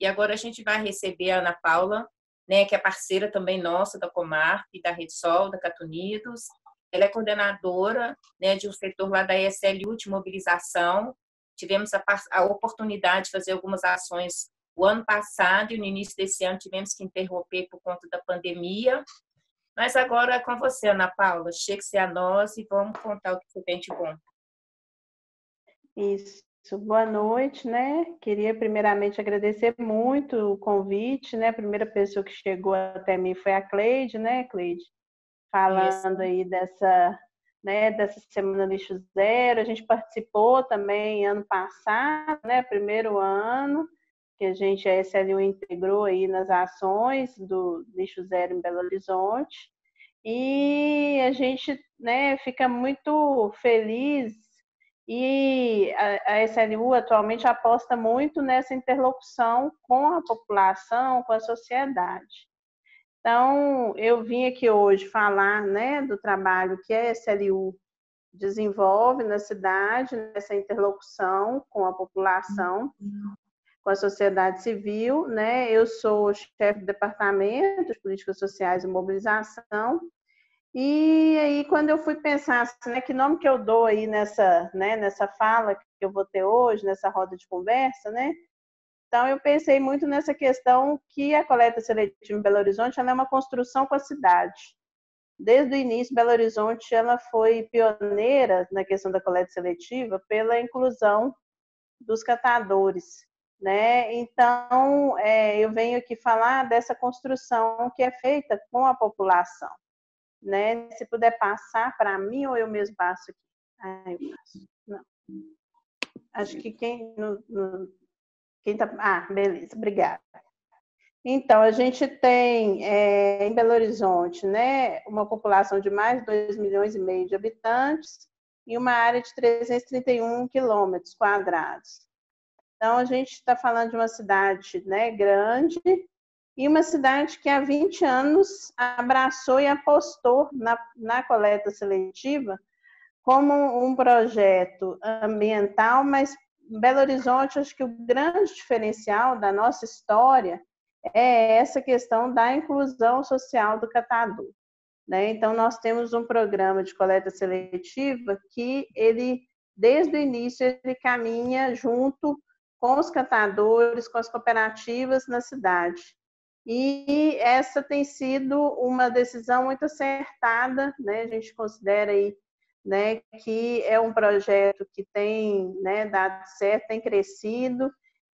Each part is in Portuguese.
E agora a gente vai receber a Ana Paula, né, que é parceira também nossa da Comarp, da Rede Sol, da Catunidos. Ela é coordenadora, né, de um setor lá da ESLU de mobilização. Tivemos a oportunidade de fazer algumas ações o ano passado e no início desse ano tivemos que interromper por conta da pandemia. Mas agora é com você, Ana Paula. Chegue-se a nós e vamos contar o que você tem de bom. Isso. Boa noite, né? Queria primeiramente agradecer muito o convite, né? A primeira pessoa que chegou até mim foi a Cleide, né, Cleide? Falando aí dessa, né, dessa Semana Lixo Zero. A gente participou também ano passado, né? Primeiro ano que a gente, a SLU, integrou aí nas ações do Lixo Zero em Belo Horizonte. E a gente, né, fica muito feliz e a SLU atualmente aposta muito nessa interlocução com a população, com a sociedade. Então, eu vim aqui hoje falar, né, do trabalho que a SLU desenvolve na cidade, nessa interlocução com a população, com a sociedade civil, né? Eu sou chefe do Departamento de Políticas Sociais e Mobilização. E aí, quando eu fui pensar, assim, né, que nome que eu dou aí nessa, né, nessa fala que eu vou ter hoje, nessa roda de conversa, né? Então, eu pensei muito nessa questão que a coleta seletiva em Belo Horizonte ela é uma construção com a cidade. Desde o início, Belo Horizonte ela foi pioneira na questão da coleta seletiva pela inclusão dos catadores, né? Então, eu venho aqui falar dessa construção que é feita com a população. Né? Se puder passar para mim ou eu mesmo passo aqui. Ah, eu passo. Não. Acho que quem tá. Ah, beleza, obrigada. Então, a gente tem em Belo Horizonte, né, uma população de mais de 2,5 milhões de habitantes e uma área de 331 quilômetros quadrados. Então, a gente está falando de uma cidade, né, grande, e uma cidade que há 20 anos abraçou e apostou na coleta seletiva como um projeto ambiental, mas Belo Horizonte, acho que o grande diferencial da nossa história é essa questão da inclusão social do catador, né? Então, nós temos um programa de coleta seletiva que ele, desde o início, ele caminha junto com os catadores, com as cooperativas na cidade. E essa tem sido uma decisão muito acertada, né? A gente considera aí, né, que é um projeto que tem, né, dado certo, tem crescido.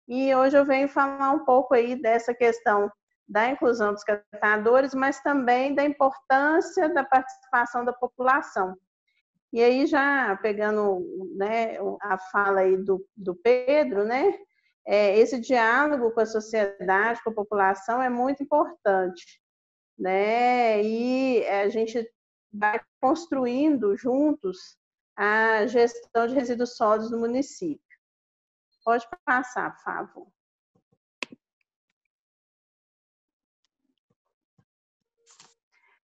E hoje eu venho falar um pouco aí dessa questão da inclusão dos catadores, mas também da importância da participação da população. E aí, já pegando, né, a fala aí do Pedro, né, esse diálogo com a sociedade, com a população é muito importante, né? E a gente vai construindo juntos a gestão de resíduos sólidos no município. Pode passar, por favor.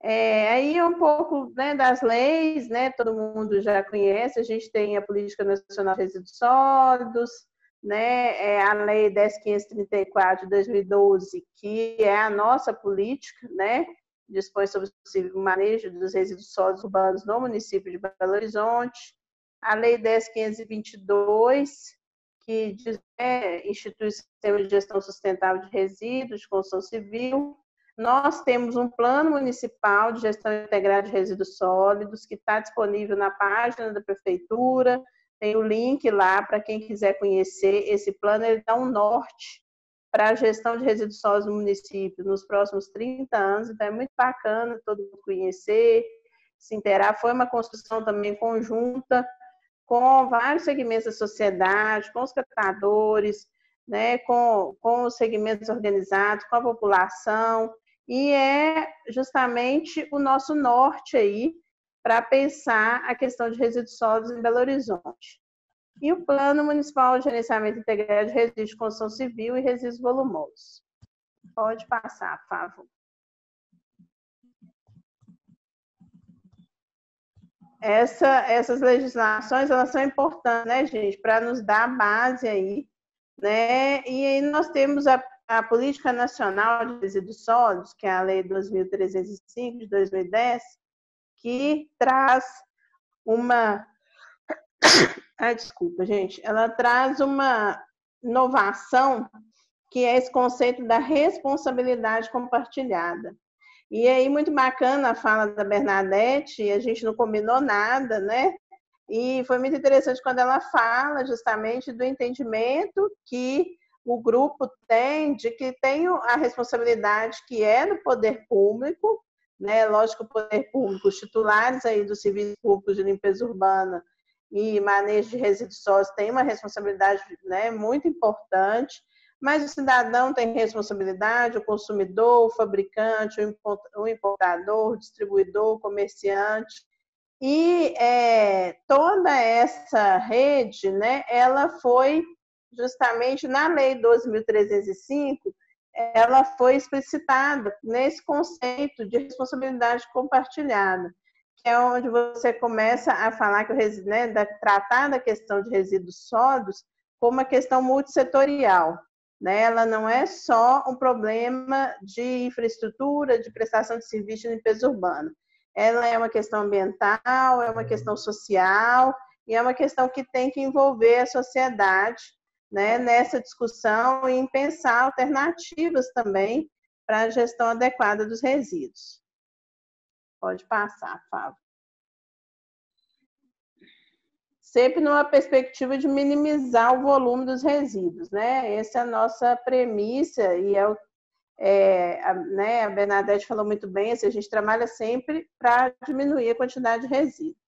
Aí um pouco, né, das leis, né, todo mundo já conhece, a gente tem a Política Nacional de Resíduos Sólidos, né, a Lei 10.534 de 2012, que é a nossa política, né, dispõe sobre o possível manejo dos resíduos sólidos urbanos no município de Belo Horizonte, a Lei 10.522, que diz, institui o Sistema de Gestão Sustentável de Resíduos de Construção Civil. Nós temos um plano municipal de gestão integrada de resíduos sólidos que está disponível na página da prefeitura, tem o link lá para quem quiser conhecer. Esse plano ele dá um norte para a gestão de resíduos sólidos no município nos próximos 30 anos, então é muito bacana todo mundo conhecer, se inteirar. Foi uma construção também conjunta com vários segmentos da sociedade, com os catadores, né, com os segmentos organizados, com a população, e é justamente o nosso norte aí para pensar a questão de resíduos sólidos em Belo Horizonte. E o Plano Municipal de Gerenciamento Integrado de Resíduos de Construção Civil e Resíduos Volumosos. Pode passar, por favor. Essas legislações, elas são importantes, né, gente, para nos dar a base aí, né? E aí nós temos a Política Nacional de Resíduos Sólidos, que é a Lei 2.305 de 2010, que traz uma... desculpa, gente. Ela traz uma inovação, que é esse conceito da responsabilidade compartilhada. E aí, muito bacana a fala da Bernadette, a gente não combinou nada, né? E foi muito interessante quando ela fala justamente do entendimento que o grupo tem de que tem a responsabilidade que é do poder público, né? Lógico que o poder público, os titulares aí do serviço público de limpeza urbana e manejo de resíduos sólidos têm uma responsabilidade, né, muito importante, mas o cidadão tem responsabilidade, o consumidor, o fabricante, o importador, o distribuidor, o comerciante. E toda essa rede, né, ela foi justamente na Lei 12.305, ela foi explicitada nesse conceito de responsabilidade compartilhada, que é onde você começa a falar que tratar da questão de resíduos sólidos como uma questão multissetorial. Né? Ela não é só um problema de infraestrutura, de prestação de serviço de limpeza urbana. Ela é uma questão ambiental, é uma questão social e é uma questão que tem que envolver a sociedade, né, nessa discussão e em pensar alternativas também para a gestão adequada dos resíduos. Pode passar, Fábio. Sempre numa perspectiva de minimizar o volume dos resíduos, né? Essa é a nossa premissa e a Bernadette falou muito bem, assim, a gente trabalha sempre para diminuir a quantidade de resíduos.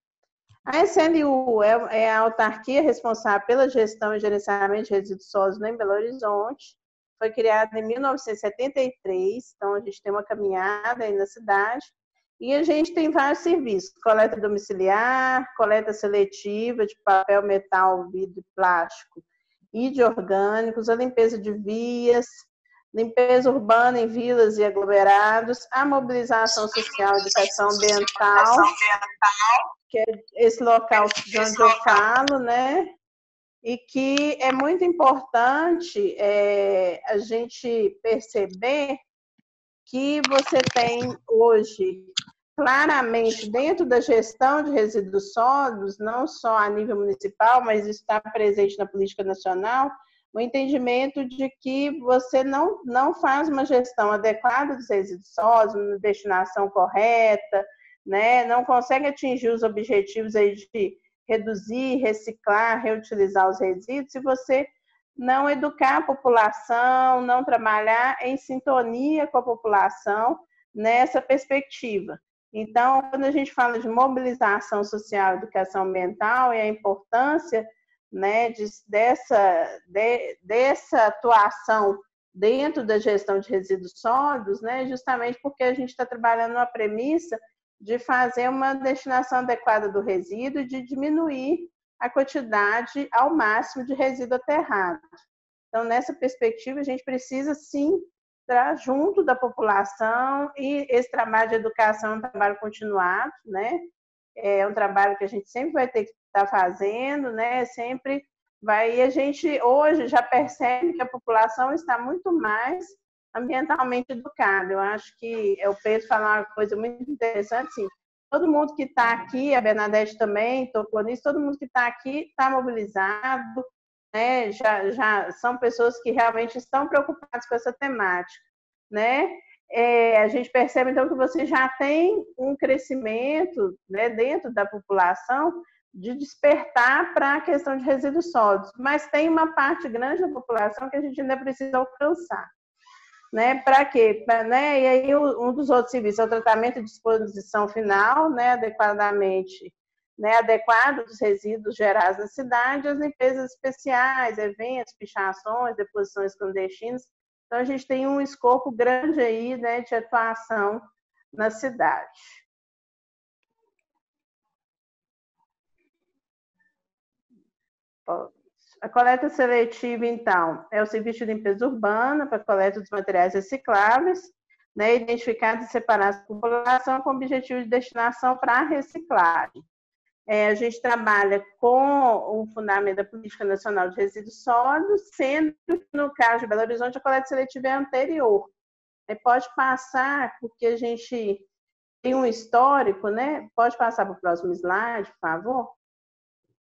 A SLU é a autarquia responsável pela gestão e gerenciamento de resíduos sólidos em Belo Horizonte. Foi criada em 1973, então a gente tem uma caminhada aí na cidade. E a gente tem vários serviços: coleta domiciliar, coleta seletiva de papel, metal, vidro e plástico e de orgânicos, a limpeza de vias, limpeza urbana em vilas e aglomerados, a mobilização social, educação ambiental, que é esse local de onde eu falo, né? E que é muito importante a gente perceber que você tem hoje, claramente, dentro da gestão de resíduos sólidos, não só a nível municipal, mas está presente na política nacional, o entendimento de que você não faz uma gestão adequada dos resíduos sólidos, uma destinação correta, né? Não consegue atingir os objetivos aí de reduzir, reciclar, reutilizar os resíduos, se você não educar a população, não trabalhar em sintonia com a população nessa perspectiva. Então, quando a gente fala de mobilização social e educação ambiental e a importância, né, dessa atuação dentro da gestão de resíduos sólidos, né, justamente porque a gente está trabalhando uma premissa de fazer uma destinação adequada do resíduo e de diminuir a quantidade ao máximo de resíduo aterrado. Então, nessa perspectiva, a gente precisa, sim, estar junto da população, e esse trabalho de educação é um trabalho continuado, né? É um trabalho que a gente sempre vai ter que estar fazendo, né? Sempre vai. E a gente hoje já percebe que a população está muito mais ambientalmente educada. Eu acho que o Pedro falou uma coisa muito interessante, assim, todo mundo que está aqui, a Bernadette também tocou nisso, todo mundo que está aqui está mobilizado, né? Já são pessoas que realmente estão preocupadas com essa temática, né? A gente percebe, então, que você já tem um crescimento, né, dentro da população de despertar para a questão de resíduos sólidos, mas tem uma parte grande da população que a gente ainda precisa alcançar. Né? Para quê? Né? E aí um dos outros serviços é o tratamento de disposição final, né, adequadamente, né, adequado dos resíduos gerados na cidade, as limpezas especiais, eventos, pichações, deposições clandestinas. Então a gente tem um escopo grande aí, né, de atuação na cidade. A coleta seletiva, então, é o serviço de limpeza urbana para a coleta dos materiais recicláveis, né, identificados e separados por população com objetivo de destinação para reciclagem. A gente trabalha com o fundamento da Política Nacional de Resíduos Sólidos, sendo que, no caso de Belo Horizonte, a coleta seletiva é anterior. Aí pode passar, porque a gente tem um histórico, né? Pode passar para o próximo slide, por favor?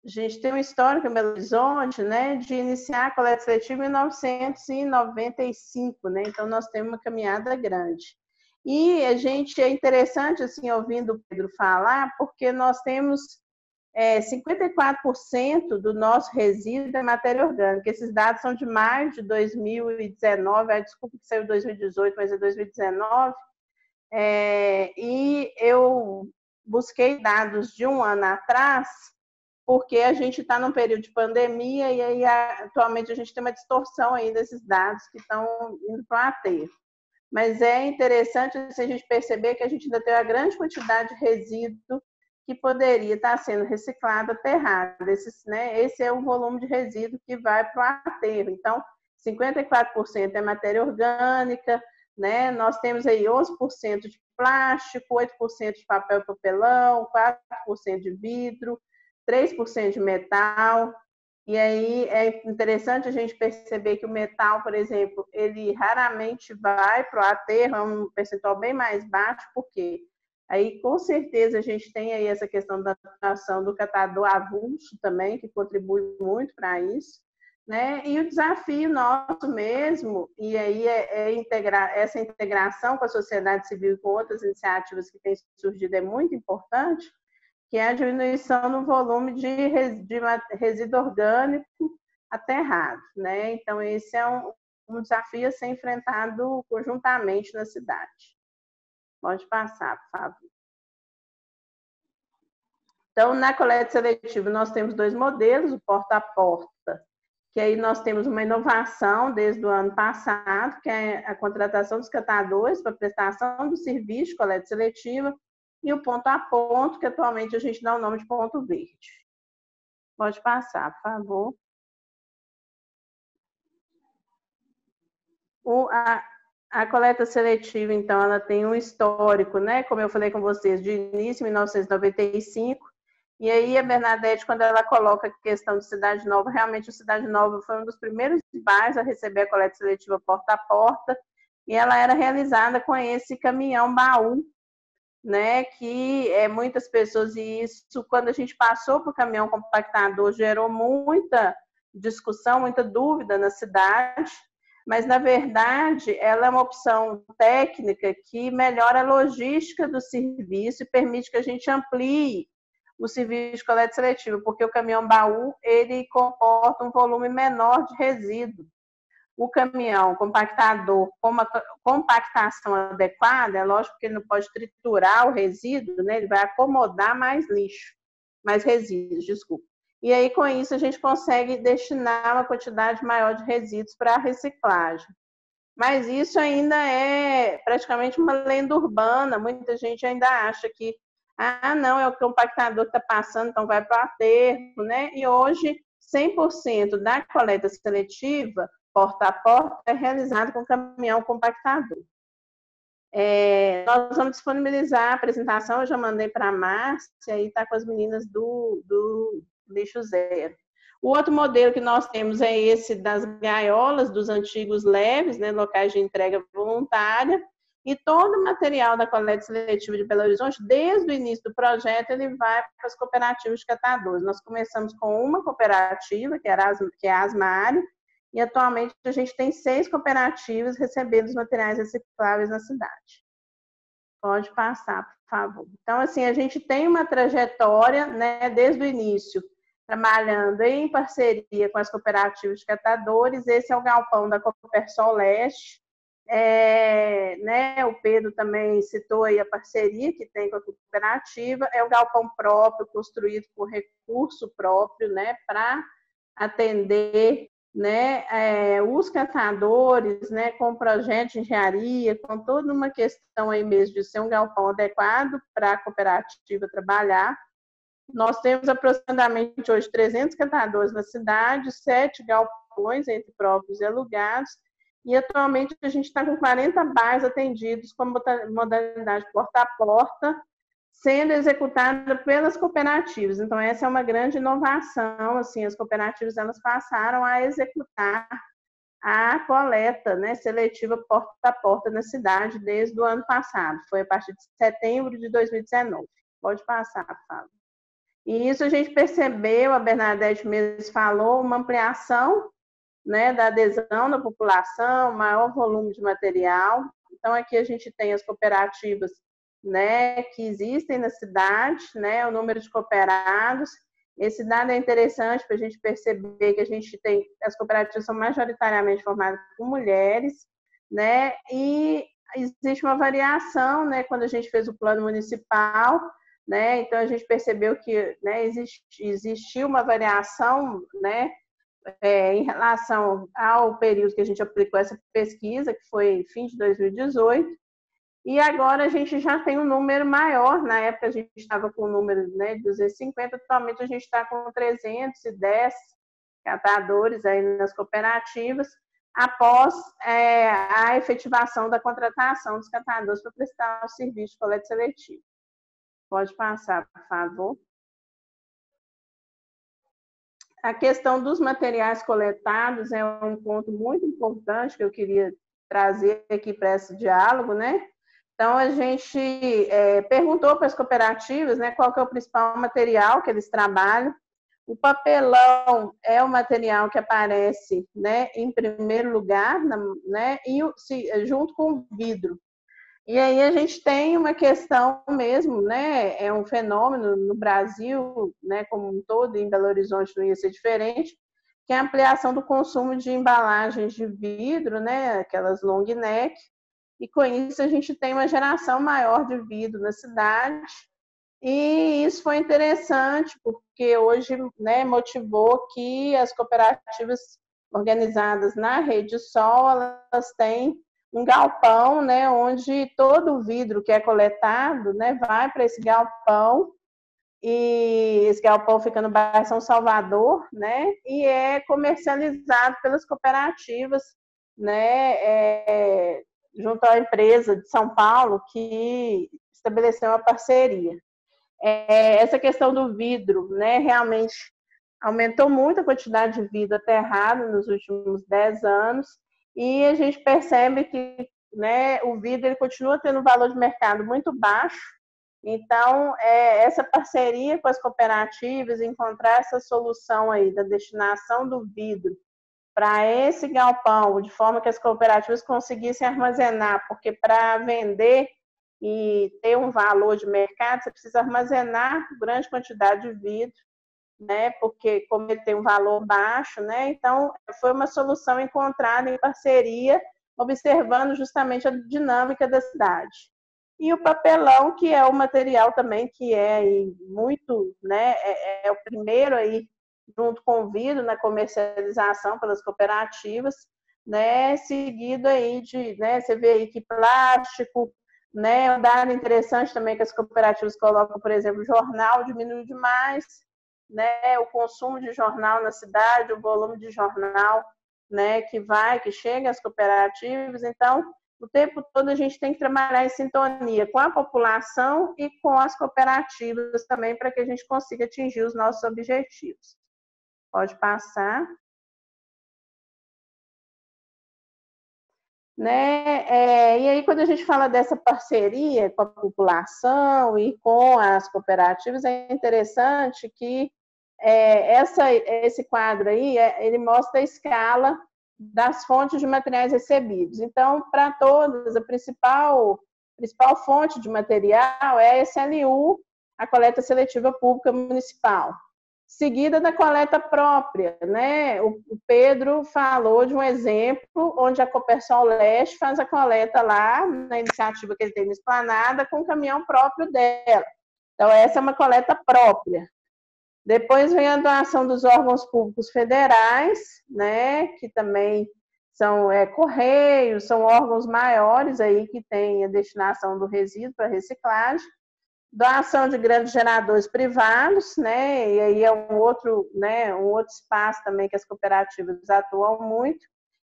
A gente tem um histórico em Belo Horizonte, né, de iniciar a coleta seletiva em 1995, né? Então, nós temos uma caminhada grande. E a gente, é interessante, assim, ouvindo o Pedro falar, porque nós temos 54% do nosso resíduo é matéria orgânica. Esses dados são de maio de 2019, desculpa que saiu 2018, mas é 2019. E eu busquei dados de um ano atrás, porque a gente está num período de pandemia e aí atualmente a gente tem uma distorção aí desses dados que estão indo para o aterro. Mas é interessante assim, a gente perceber que a gente ainda tem uma grande quantidade de resíduo que poderia estar sendo reciclado aterrado. Esse é o volume de resíduo que vai para o aterro. Então, 54% é matéria orgânica, né? Nós temos aí 11% de plástico, 8% de papel e papelão, 4% de vidro, 3% de metal. E aí é interessante a gente perceber que o metal, por exemplo, ele raramente vai para o aterro, é um percentual bem mais baixo, porque aí com certeza a gente tem aí essa questão da ação do catador avulso também, que contribui muito para isso, né? E o desafio nosso mesmo, e aí integrar essa integração com a sociedade civil e com outras iniciativas que têm surgido é muito importante, que é a diminuição no volume de resíduo orgânico aterrado, né? Então, esse é um desafio a ser enfrentado conjuntamente na cidade. Pode passar, por favor. Então, na coleta seletiva, nós temos dois modelos, o porta a porta, que aí nós temos uma inovação desde o ano passado, que é a contratação dos catadores para prestação do serviço de coleta seletiva, e o ponto a ponto, que atualmente a gente dá o nome de ponto verde. Pode passar, por favor. A coleta seletiva, então, ela tem um histórico, né? Como eu falei com vocês, de início em 1995. E aí a Bernadette, quando ela coloca a questão de Cidade Nova, realmente a Cidade Nova foi um dos primeiros bairros a receber a coleta seletiva porta a porta. E ela era realizada com esse caminhão-baú, né, que muitas pessoas, e isso, quando a gente passou para o caminhão compactador, gerou muita discussão, muita dúvida na cidade, mas, na verdade, ela é uma opção técnica que melhora a logística do serviço e permite que a gente amplie o serviço de coleta seletiva, porque o caminhão-baú, ele comporta um volume menor de resíduo. O caminhão compactador com uma compactação adequada, é lógico que ele não pode triturar o resíduo, né? Ele vai acomodar mais lixo, mais resíduos, desculpa. E aí, com isso, a gente consegue destinar uma quantidade maior de resíduos para a reciclagem. Mas isso ainda é praticamente uma lenda urbana, muita gente ainda acha que, não, é o compactador que está passando, então vai para o aterro, né? E hoje, 100% da coleta seletiva porta a porta é realizado com caminhão compactador. Nós vamos disponibilizar a apresentação, eu já mandei para a Márcia, e está com as meninas do Lixo Zero. O outro modelo que nós temos é esse das gaiolas, dos antigos leves, né, locais de entrega voluntária, e todo o material da coleta seletiva de Belo Horizonte, desde o início do projeto, ele vai para as cooperativas de catadores. Nós começamos com uma cooperativa, que é a Asmari, e atualmente a gente tem 6 cooperativas recebendo os materiais recicláveis na cidade. Pode passar, por favor. Então, assim, a gente tem uma trajetória, né, desde o início, trabalhando em parceria com as cooperativas de catadores. Esse é o galpão da Copersol Leste. Né, o Pedro também citou aí a parceria que tem com a cooperativa. É um galpão próprio, construído com recurso próprio, né, para atender, né, os catadores, né, com projeto de engenharia, com toda uma questão aí mesmo de ser um galpão adequado para a cooperativa trabalhar. Nós temos aproximadamente hoje 300 catadores na cidade, 7 galpões entre próprios e alugados, e atualmente a gente está com 40 bairros atendidos com modalidade porta a porta, sendo executada pelas cooperativas. Então, essa é uma grande inovação, assim, as cooperativas elas passaram a executar a coleta, né, seletiva porta a porta na cidade desde o ano passado, foi a partir de setembro de 2019. Pode passar, Fábio. E isso a gente percebeu, a Bernadette mesmo falou, uma ampliação, né, da adesão da população, maior volume de material. Então, aqui a gente tem as cooperativas, né, que existem na cidade, né, o número de cooperados. Esse dado é interessante para a gente perceber que a gente tem, as cooperativas são majoritariamente formadas por mulheres, né, e existe uma variação, né, quando a gente fez o plano municipal, né, então a gente percebeu que, né, existiu uma variação, né, em relação ao período que a gente aplicou essa pesquisa, que foi fim de 2018, e agora a gente já tem um número maior. Na época a gente estava com um número, né, de 250, atualmente a gente está com 310 catadores aí nas cooperativas, após a efetivação da contratação dos catadores para prestar o serviço de coleta seletivo. Pode passar, por favor. A questão dos materiais coletados é um ponto muito importante que eu queria trazer aqui para esse diálogo, né? Então, a gente perguntou para as cooperativas, né, qual que é o principal material que eles trabalham. O papelão é o material que aparece, né, em primeiro lugar, né, e junto com o vidro. E aí a gente tem uma questão mesmo, né? É um fenômeno no Brasil, né, como um todo, em Belo Horizonte não ia ser diferente, que é a ampliação do consumo de embalagens de vidro, né, aquelas long neck, e com isso a gente tem uma geração maior de vidro na cidade, e isso foi interessante, porque hoje, né, motivou que as cooperativas organizadas na Rede Sol, elas têm um galpão, né, onde todo o vidro que é coletado, né, vai para esse galpão, e esse galpão fica no bairro São Salvador, né, e é comercializado pelas cooperativas, né, junto à empresa de São Paulo que estabeleceu uma parceria. Essa questão do vidro, né, realmente aumentou muito a quantidade de vidro aterrado nos últimos 10 anos, e a gente percebe que, né, o vidro ele continua tendo um valor de mercado muito baixo. Então, essa parceria com as cooperativas, encontrar essa solução aí da destinação do vidro para esse galpão, de forma que as cooperativas conseguissem armazenar, porque para vender e ter um valor de mercado, você precisa armazenar grande quantidade de vidro, né? Porque como ele tem um valor baixo, né? Então foi uma solução encontrada em parceria, observando justamente a dinâmica da cidade. E o papelão, que é o material também que é aí muito, né? É o primeiro aí junto com o vidro na comercialização pelas cooperativas, né? Seguido aí de, né? Você vê aí que plástico, né? Um dado interessante também que as cooperativas colocam, por exemplo, o jornal diminuiu demais, né, o consumo de jornal na cidade, o volume de jornal, né, que chega às cooperativas. Então, o tempo todo a gente tem que trabalhar em sintonia com a população e com as cooperativas também, para que a gente consiga atingir os nossos objetivos. Pode passar. Né? E aí, quando a gente fala dessa parceria com a população e com as cooperativas, é interessante que esse quadro aí, ele mostra a escala das fontes de materiais recebidos. Então, para todas, a principal fonte de material é a SLU, a Coleta Seletiva Pública Municipal, seguida da coleta própria, né? O Pedro falou de um exemplo onde a Copersol Leste faz a coleta lá, na iniciativa que ele tem na Esplanada, com o caminhão próprio dela. Então, essa é uma coleta própria. Depois vem a doação dos órgãos públicos federais, né? Que também são correios, são órgãos maiores aí que têm a destinação do resíduo para reciclagem. Doação de grandes geradores privados, né? E aí é um outro espaço também que as cooperativas atuam muito.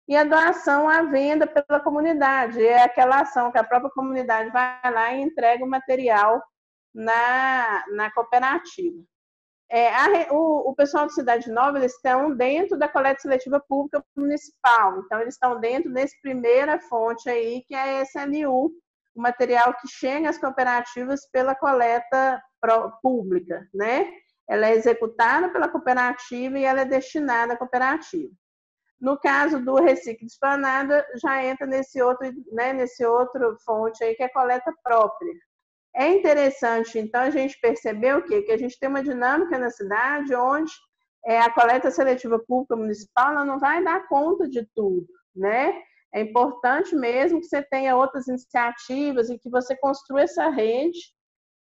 E a doação à venda pela comunidade, é aquela ação que a própria comunidade vai lá e entrega o material, na cooperativa. O pessoal do Cidade Nova, eles estão dentro da coleta seletiva pública municipal, então eles estão dentro dessa primeira fonte aí, que é a SLU, o material que chega às cooperativas pela coleta pública, né? Ela é executada pela cooperativa e ela é destinada à cooperativa. No caso do reciclo explanado, já entra nesse outro fonte aí, que é a coleta própria. É interessante, então, a gente perceber o quê? Que a gente tem uma dinâmica na cidade onde a coleta seletiva pública municipal ela não vai dar conta de tudo, né? É importante mesmo que você tenha outras iniciativas e que você construa essa rede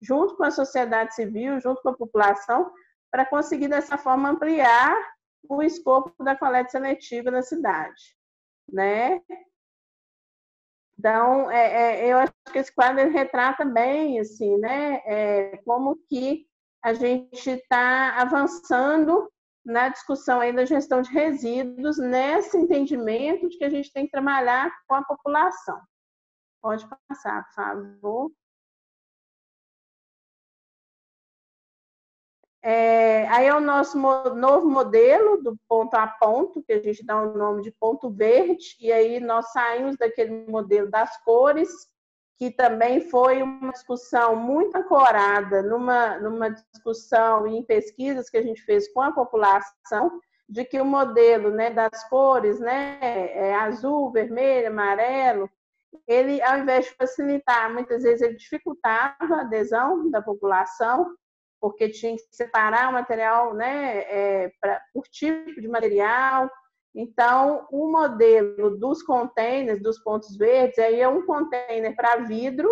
junto com a sociedade civil, junto com a população, para conseguir, dessa forma, ampliar o escopo da coleta seletiva na cidade, né? Então, eu acho que esse quadro ele retrata bem, assim, né? Como que a gente está avançando na discussão aí da gestão de resíduos, nesse entendimento de que a gente tem que trabalhar com a população. Pode passar, por favor. Aí é o nosso novo modelo do ponto a ponto, que a gente dá o nome de ponto verde, e aí nós saímos daquele modelo das cores, que também foi uma discussão muito ancorada numa discussão e em pesquisas que a gente fez com a população, de que o modelo, né, das cores, né, azul, vermelho, amarelo, ele, ao invés de facilitar, muitas vezes ele dificultava a adesão da população, porque tinha que separar o material, né, por tipo de material. Então, o modelo dos containers, dos pontos verdes, aí é um container para vidro,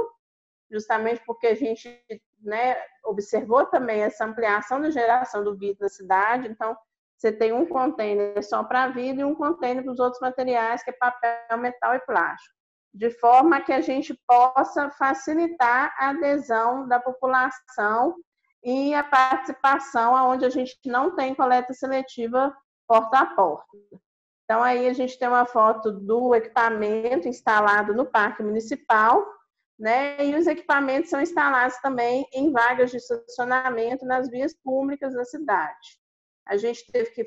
justamente porque a gente, né, observou também essa ampliação da geração do vidro na cidade. Então, você tem um container só para vidro e um container para os outros materiais, que é papel, metal e plástico, de forma que a gente possa facilitar a adesão da população e a participação aonde a gente não tem coleta seletiva porta a porta. Então, aí a gente tem uma foto do equipamento instalado no Parque Municipal, né? E os equipamentos são instalados também em vagas de estacionamento nas vias públicas da cidade. A gente teve que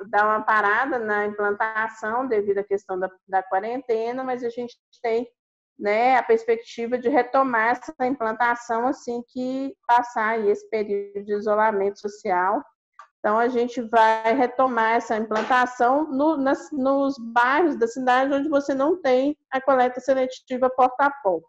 dar uma parada na implantação devido à questão da quarentena, mas a gente tem, né, a perspectiva de retomar essa implantação assim que passar aí esse período de isolamento social. Então, a gente vai retomar essa implantação nos bairros da cidade onde você não tem a coleta seletiva porta a porta,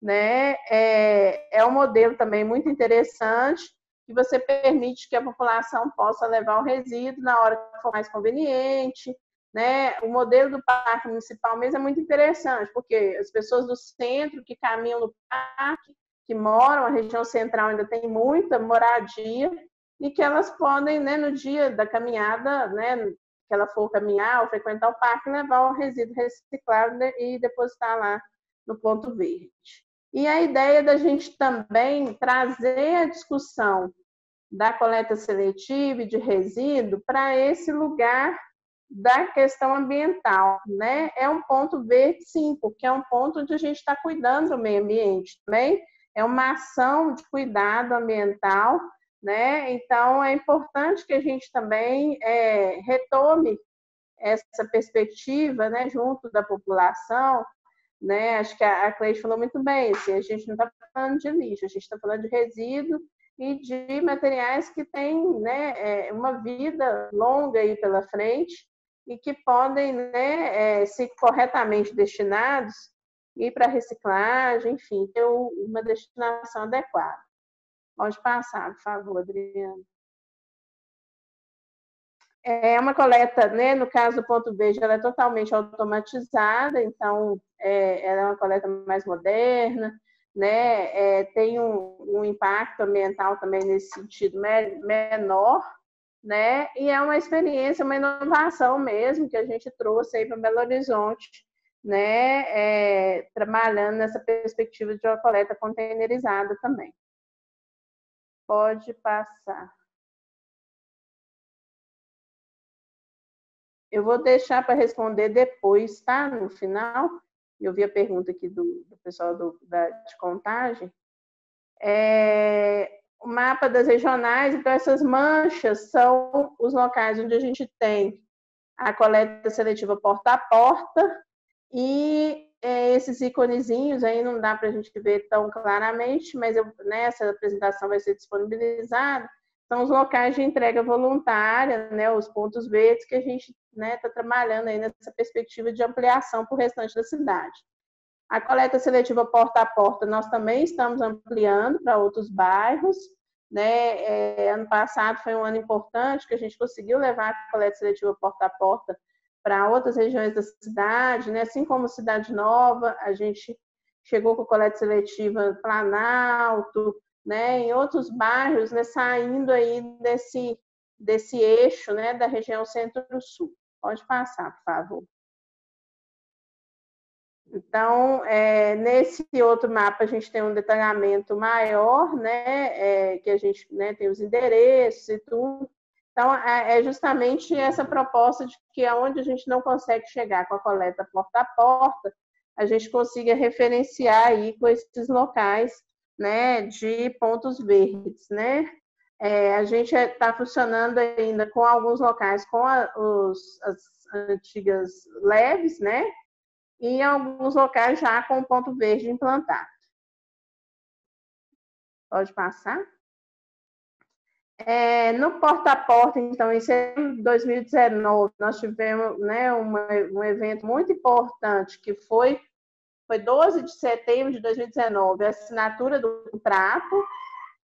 né? É um modelo também muito interessante, que você permite que a população possa levar o resíduo na hora que for mais conveniente, né? O modelo do Parque Municipal mesmo é muito interessante, porque as pessoas do centro que caminham no parque, que moram, a região central ainda tem muita moradia, e que elas podem, né, no dia da caminhada, né, que ela for caminhar ou frequentar o parque, levar o resíduo reciclado e depositar lá no ponto verde. E a ideia da gente também trazer a discussão da coleta seletiva e de resíduo para esse lugar da questão ambiental, né? É um ponto verde, sim, porque é um ponto onde a gente está cuidando do meio ambiente também, é uma ação de cuidado ambiental, né? Então, é importante que a gente também retome essa perspectiva, né, junto da população, né? Acho que a Cleide falou muito bem, assim, a gente não está falando de lixo, a gente está falando de resíduo e de materiais que têm, né, uma vida longa aí pela frente e que podem, né, se corretamente destinados, ir para reciclagem, enfim, ter uma destinação adequada. Pode passar, por favor, Adriana. É uma coleta, né, no caso do ponto verde, ela é totalmente automatizada, então ela é uma coleta mais moderna, né, tem um impacto ambiental também nesse sentido menor, né, e é uma experiência, uma inovação mesmo que a gente trouxe aí para Belo Horizonte, né, trabalhando nessa perspectiva de uma coleta containerizada também. Pode passar. Eu vou deixar para responder depois, tá? No final. Eu vi a pergunta aqui do pessoal de contagem. O mapa das regionais, então essas manchas são os locais onde a gente tem a coleta seletiva porta a porta, e esses iconezinhos aí não dá para a gente ver tão claramente, mas essa apresentação vai ser disponibilizada, são os locais de entrega voluntária, né, os pontos verdes que a gente está trabalhando aí nessa perspectiva de ampliação para o restante da cidade. A coleta seletiva porta a porta nós também estamos ampliando para outros bairros, né? Ano passado foi um ano importante que a gente conseguiu levar a coleta seletiva porta a porta para outras regiões da cidade, né? Assim como Cidade Nova, a gente chegou com a coleta seletiva Planalto, né? Em outros bairros, né? Saindo aí desse eixo, né? Da região Centro-Sul. Pode passar, por favor. Então, nesse outro mapa, a gente tem um detalhamento maior, né, que a gente tem os endereços e tudo. Então, é justamente essa proposta de que aonde a gente não consegue chegar com a coleta porta a porta, a gente consiga referenciar aí com esses locais, né, de pontos verdes, né. A gente está funcionando ainda com alguns locais com as antigas leves, né, e em alguns locais já com ponto verde implantado. Pode passar. No porta a porta, então, em 2019, nós tivemos, né, um evento muito importante, que foi 12 de setembro de 2019, a assinatura do contrato,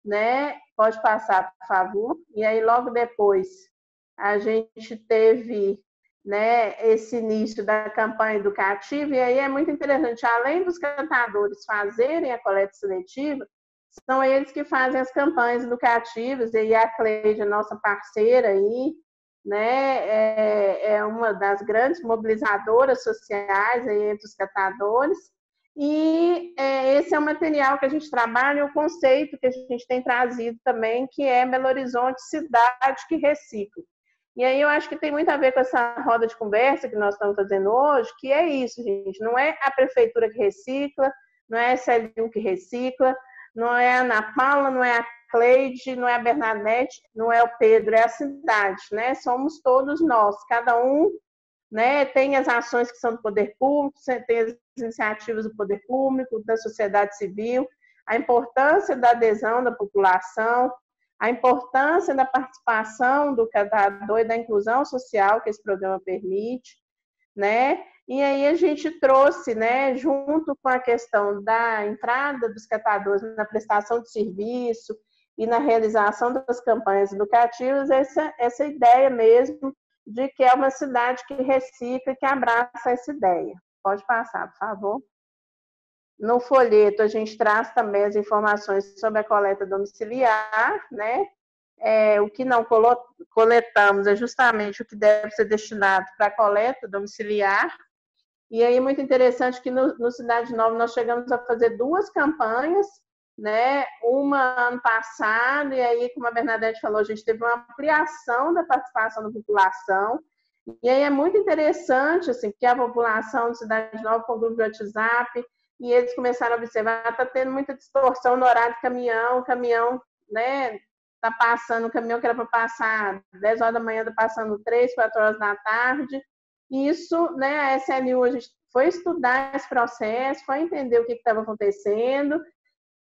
né? Pode passar, por favor. E aí, logo depois, a gente teve, né, esse início da campanha educativa, e aí é muito interessante, além dos catadores fazerem a coleta seletiva, são eles que fazem as campanhas educativas, e aí a Cleide, nossa parceira aí, né, é uma das grandes mobilizadoras sociais aí entre os catadores, e esse é o material que a gente trabalha, o conceito que a gente tem trazido também, que é Belo Horizonte, cidade que recicla. E aí eu acho que tem muito a ver com essa roda de conversa que nós estamos fazendo hoje, que é isso, gente, não é a prefeitura que recicla, não é a SLU que recicla, não é a Ana Paula, não é a Cleide, não é a Bernadette, não é o Pedro, é a cidade, né? Somos todos nós, cada um, né, tem as ações que são do poder público, tem as iniciativas do poder público, da sociedade civil, a importância da adesão da população, a importância da participação do catador e da inclusão social que esse programa permite, né? E aí a gente trouxe, né, junto com a questão da entrada dos catadores na prestação de serviço e na realização das campanhas educativas, essa ideia mesmo de que é uma cidade que recicla, que abraça essa ideia. Pode passar, por favor. No folheto, a gente traz também as informações sobre a coleta domiciliar, né? O que não coletamos é justamente o que deve ser destinado para a coleta domiciliar. E aí, muito interessante que no Cidade Nova nós chegamos a fazer 2 campanhas, né? Uma ano passado, e aí, como a Bernadette falou, a gente teve uma ampliação da participação da população. E aí é muito interessante, assim, que a população de Cidade Nova, com o grupo de WhatsApp, e eles começaram a observar, está tendo muita distorção no horário de caminhão, o caminhão, né, está passando, o caminhão que era para passar 10 horas da manhã, está passando 3, 4 horas da tarde. Isso, né, a SLU, a gente foi estudar esse processo, foi entender o que estava acontecendo,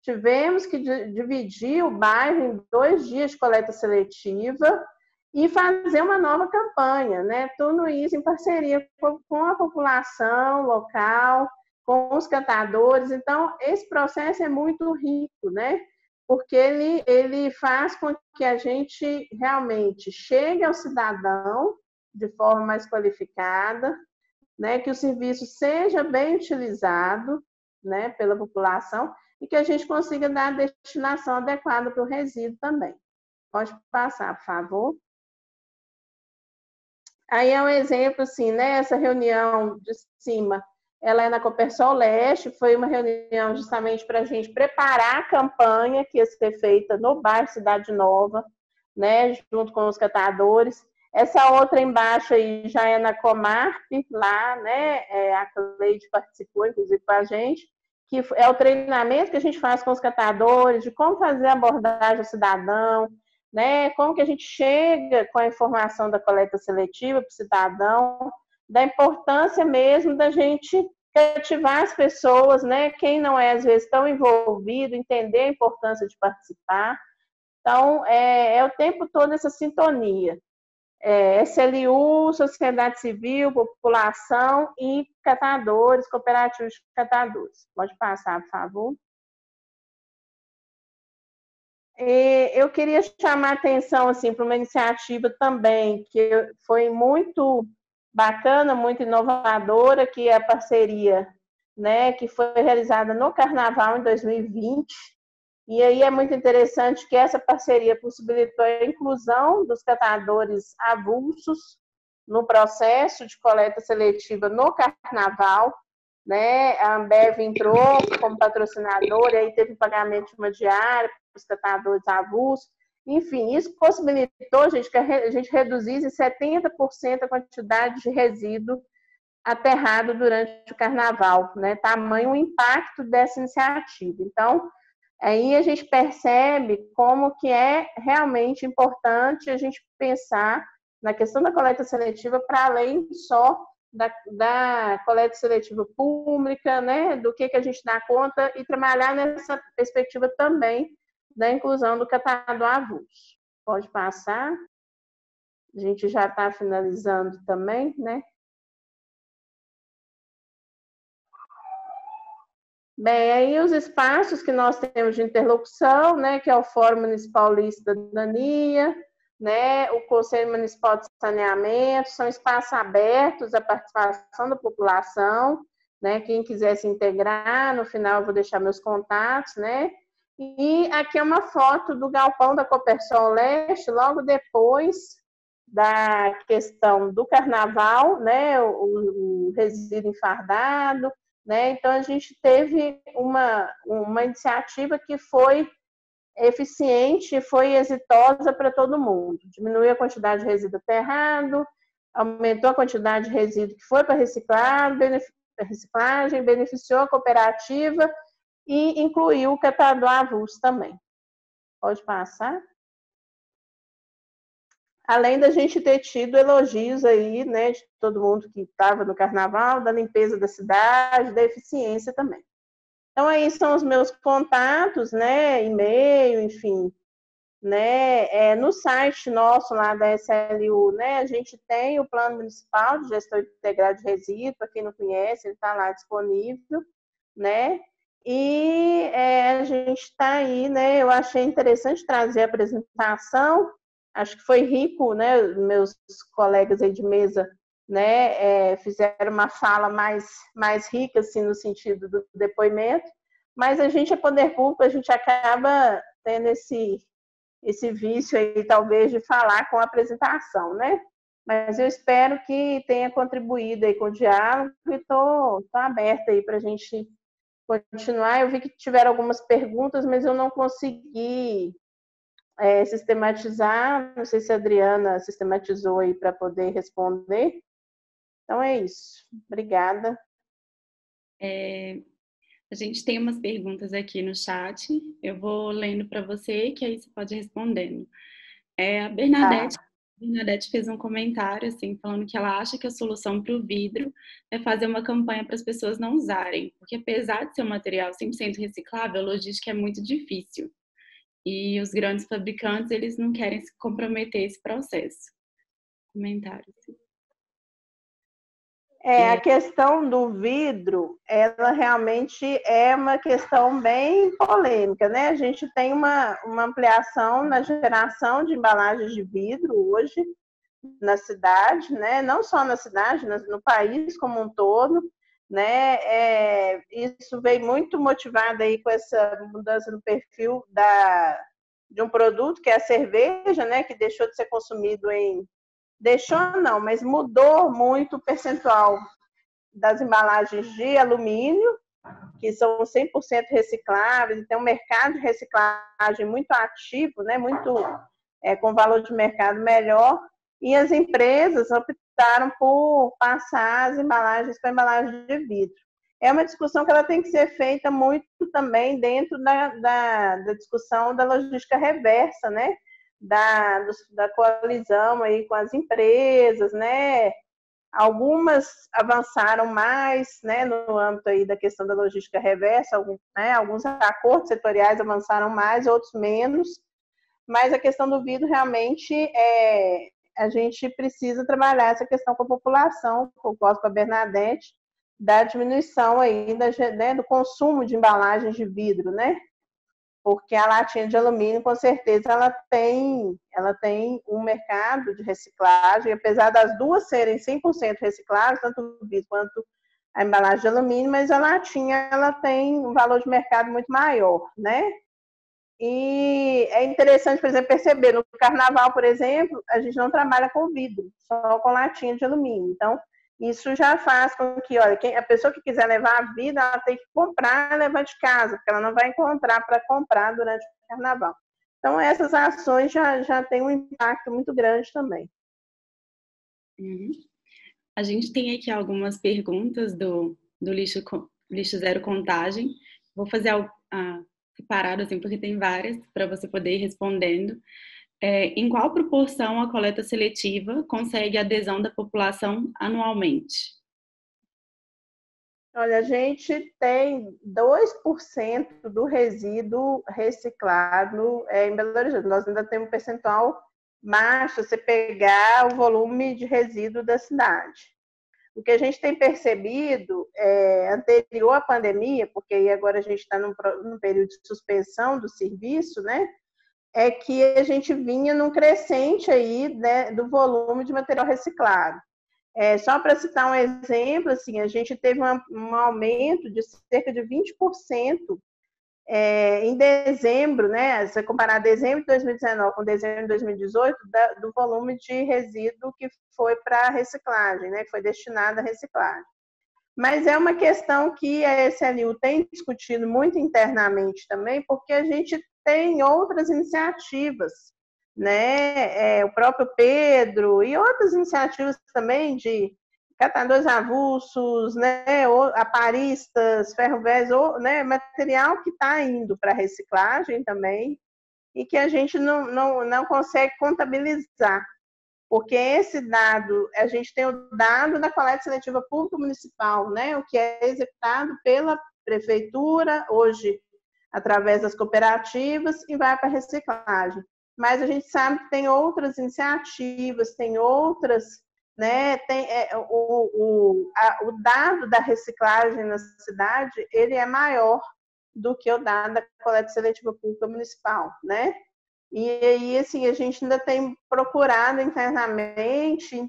tivemos que dividir o bairro em 2 dias de coleta seletiva e fazer uma nova campanha, né? Tudo isso em parceria com a população local, com os catadores. Então, esse processo é muito rico, né? Porque ele faz com que a gente realmente chegue ao cidadão de forma mais qualificada, né? Que o serviço seja bem utilizado, né, pela população e que a gente consiga dar a destinação adequada para o resíduo também. Pode passar, por favor. Aí é um exemplo, assim, né? Essa reunião de cima, ela é na Copersol Leste, foi uma reunião justamente para a gente preparar a campanha que ia ser feita no bairro Cidade Nova, né? Junto com os catadores. Essa outra embaixo aí já é na Comarp, lá, né? A Cleide participou, inclusive, com a gente, que é o treinamento que a gente faz com os catadores, de como fazer a abordagem ao cidadão, né? Como que a gente chega com a informação da coleta seletiva para o cidadão, da importância mesmo da gente cativar as pessoas, né? Quem não é, às vezes, tão envolvido, entender a importância de participar. Então, é o tempo todo essa sintonia. SLU, sociedade civil, população e catadores, cooperativos de catadores. Pode passar, por favor. Eu queria chamar a atenção assim, para uma iniciativa também que foi muito bacana, muito inovadora, que é a parceria, né, que foi realizada no Carnaval em 2020. E aí é muito interessante que essa parceria possibilitou a inclusão dos catadores avulsos no processo de coleta seletiva no Carnaval, né? A Ambev entrou como patrocinadora, e aí teve pagamento de uma diária para os catadores avulsos. Enfim, isso possibilitou, gente, que a gente reduzisse em 70% a quantidade de resíduo aterrado durante o Carnaval, né? Tamanho o impacto dessa iniciativa. Então, aí a gente percebe como que é realmente importante a gente pensar na questão da coleta seletiva para além só da coleta seletiva pública, né, do que a gente dá conta, e trabalhar nessa perspectiva também da inclusão do catador avulso. Pode passar. A gente já está finalizando também, né? Bem, aí os espaços que nós temos de interlocução, né, que é o Fórum Municipal de Cidadania, né, o Conselho Municipal de Saneamento, são espaços abertos à participação da população, né, quem quiser se integrar, no final eu vou deixar meus contatos, né, e aqui é uma foto do galpão da Copersol Leste, logo depois da questão do Carnaval, né, o resíduo enfardado, né, então a gente teve uma iniciativa que foi eficiente, foi exitosa para todo mundo. Diminuiu a quantidade de resíduo aterrado, aumentou a quantidade de resíduo que foi para reciclagem, beneficiou a cooperativa e incluiu o catador avulso também. Pode passar. Além da gente ter tido elogios aí, né, de todo mundo que estava no Carnaval, da limpeza da cidade, da eficiência também. Então, aí são os meus contatos, né, e-mail, enfim, né, no site nosso lá da SLU, né, a gente tem o Plano Municipal de Gestão Integrada de Resíduos, para quem não conhece, ele está lá disponível, né, e a gente está aí, né, eu achei interessante trazer a apresentação, acho que foi rico, né, meus colegas aí de mesa, né, fizeram uma fala mais rica, assim, no sentido do depoimento, mas a gente é poder público, a gente acaba tendo esse vício aí, talvez, de falar com a apresentação, né? Mas eu espero que tenha contribuído aí com o diálogo e estou aberta aí para a gente continuar. Eu vi que tiveram algumas perguntas, mas eu não consegui sistematizar. Não sei se a Adriana sistematizou aí para poder responder. Então é isso. Obrigada. A gente tem umas perguntas aqui no chat, eu vou lendo para você, que aí você pode ir respondendo. A Bernadette fez um comentário, assim, falando que ela acha que a solução para o vidro é fazer uma campanha para as pessoas não usarem, porque apesar de ser um material 100% reciclável, a logística é muito difícil. E os grandes fabricantes, eles não querem se comprometer esse processo. Comentário, assim. A questão do vidro, ela realmente é uma questão bem polêmica, né? A gente tem uma ampliação na geração de embalagens de vidro hoje na cidade, né? Não só na cidade, no país como um todo, né? Isso veio muito motivado aí com essa mudança no perfil de um produto que é a cerveja, né? Que deixou de ser consumido Deixou não, mas mudou muito o percentual das embalagens de alumínio, que são 100% recicláveis, e tem um mercado de reciclagem muito ativo, né, muito com valor de mercado melhor, e as empresas optaram por passar as embalagens para embalagem de vidro. é uma discussão que ela tem que ser feita muito também dentro da discussão da logística reversa, né? Da coalizão aí com as empresas, né? Algumas avançaram mais, né, no âmbito aí da questão da logística reversa, alguns acordos setoriais avançaram mais, outros menos, mas a questão do vidro realmente a gente precisa trabalhar essa questão com a população, concordo com a Bernadette, da diminuição aí né, do consumo de embalagens de vidro, né? Porque a latinha de alumínio, com certeza, ela tem um mercado de reciclagem, apesar das duas serem 100% recicláveis, tanto o vidro quanto a embalagem de alumínio, mas a latinha ela tem um valor de mercado muito maior, né? E é interessante, por exemplo, perceber, no carnaval, por exemplo, a gente não trabalha com vidro, só com latinha de alumínio. Então, isso já faz com que, olha, a pessoa que quiser levar a vida, ela tem que comprar e levar de casa, porque ela não vai encontrar para comprar durante o carnaval. Então, essas ações já têm um impacto muito grande também. Uhum. A gente tem aqui algumas perguntas do Lixo Zero Contagem. Vou fazer separado, assim, porque tem várias, para você poder ir respondendo. Em qual proporção a coleta seletiva consegue adesão da população anualmente? Olha, a gente tem 2% do resíduo reciclado em Belo Horizonte. Nós ainda temos um percentual baixo se você pegar o volume de resíduo da cidade. O que a gente tem percebido anterior à pandemia, porque aí agora a gente está num período de suspensão do serviço, né? É que a gente vinha num crescente aí, né, do volume de material reciclado. Só para citar um exemplo, assim, a gente teve um aumento de cerca de 20% em dezembro, né? Se comparar dezembro de 2019 com dezembro de 2018, do volume de resíduo que foi para reciclagem, né? Que foi destinado à reciclagem. Mas é uma questão que a SLU tem discutido muito internamente também, porque a gente tem outras iniciativas, né? O próprio Pedro e outras iniciativas também de catadores avulsos, né? Aparistas, ferro velho, né? Material que está indo para reciclagem também e que a gente não consegue contabilizar. Porque esse dado, a gente tem o dado da coleta seletiva pública municipal, né? O que é executado pela prefeitura, hoje, através das cooperativas, e vai para a reciclagem. Mas a gente sabe que tem outras iniciativas, tem outras, né? O dado da reciclagem na cidade, ele é maior do que o dado da coleta seletiva pública municipal, né? E aí, assim, a gente ainda tem procurado internamente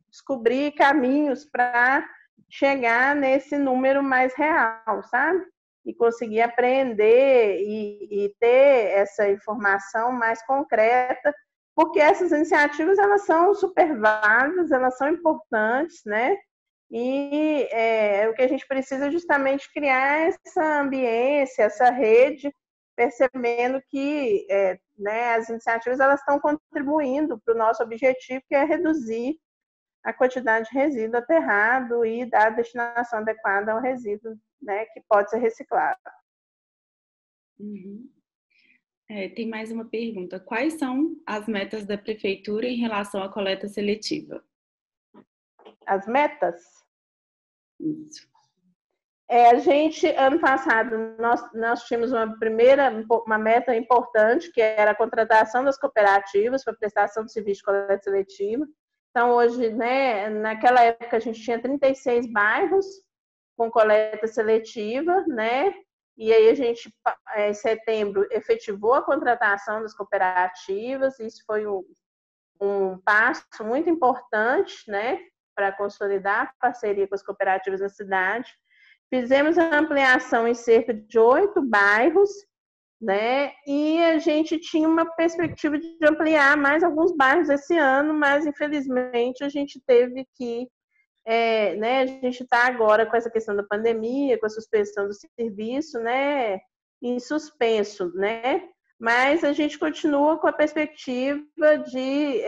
descobrir caminhos para chegar nesse número mais real, sabe? E conseguir aprender e ter essa informação mais concreta, porque essas iniciativas, elas são super válidas, elas são importantes, né? E o que a gente precisa é justamente criar essa ambiência, essa rede, percebendo que né, as iniciativas elas estão contribuindo para o nosso objetivo, que é reduzir a quantidade de resíduo aterrado e dar a destinação adequada ao resíduo, né, que pode ser reciclado. Uhum. Tem mais uma pergunta. Quais são as metas da prefeitura em relação à coleta seletiva? As metas? Isso. A gente, ano passado, nós tínhamos uma meta importante, que era a contratação das cooperativas para prestação de serviço de coleta seletiva. Então, hoje, né, naquela época, a gente tinha 36 bairros com coleta seletiva, né? E aí a gente, em setembro, efetivou a contratação das cooperativas. Isso foi um passo muito importante, né, para consolidar a parceria com as cooperativas na cidade. Fizemos a ampliação em cerca de 8 bairros, né? E a gente tinha uma perspectiva de ampliar mais alguns bairros esse ano, mas infelizmente a gente teve que, né? A gente está agora com essa questão da pandemia, com a suspensão do serviço, né? Em suspenso, né? Mas a gente continua com a perspectiva de